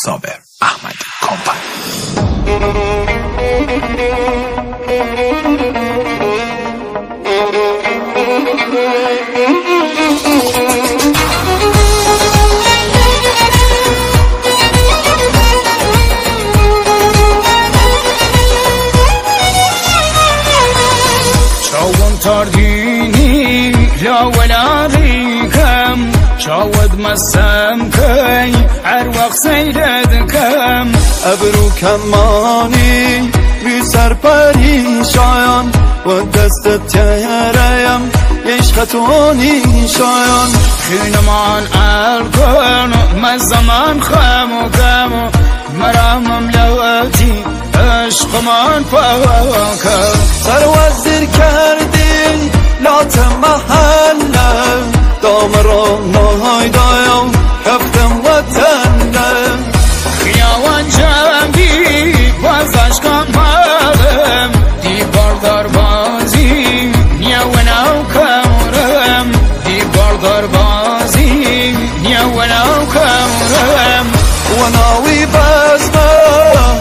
صابر احمدی کامپانی. ترديني لا ولا ريكم شاود مسام كي عروق سيردكم ابرو کمانی بی سر پریشان و دست تیرم عشقتونی شایان خينمان الكون ما الزمان خامكم مرام لواتي عشق من فاكم سر وزیر کردی لات محله دام را نهای دایم کفتم وطنم خیاوان جنبی بازش کاملم دیوار در بازی نیاوناو کمرم دیوار در بازی نیاوناو کمرم و ناوی بزمه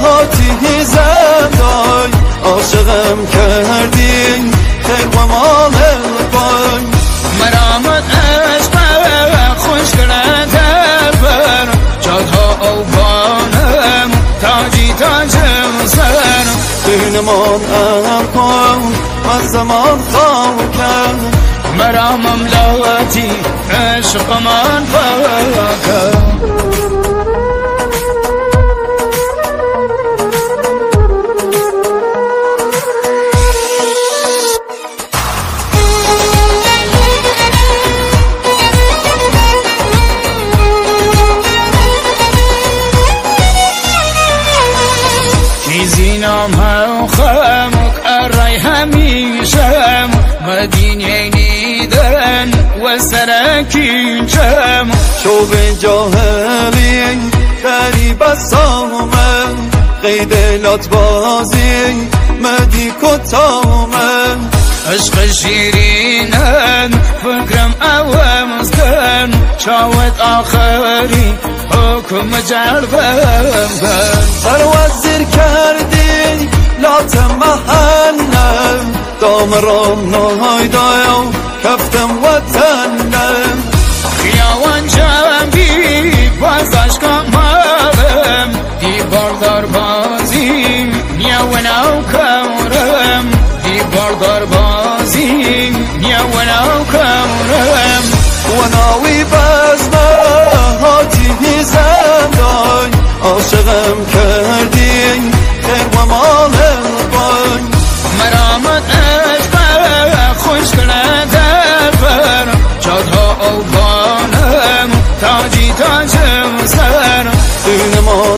هاتی زندای عاشقم کردی خیر و مال پای مرامت عشق خوش کرده بر جادها او بانم تاجی تاجم سر دینمان کن و زمان خواه کرد مرامم لواتی عشق من فاکم زینام ها خامک ارای همیشم مدینه نیدن و سرکی چم شوب جاهلی غریب از سامن قید لات بازی مدی کتامن عشق شیرینن فکرم اوامز کن شاوت آخری حکم جربم کن سر وزیر کردی لات محله دام را نهای دایم کفتم وطنم خیاوان جنبی بازش کاملم دیوار در بازی نیاوناو کمرم دیوار در بازی نیاوناو کمرم و ناوی بزمه هاتی زندای عاشقم کردی خیر و مال پای مرامت عشق خوش کرده بر جادها او بانم تاجی تاجم سر دینمان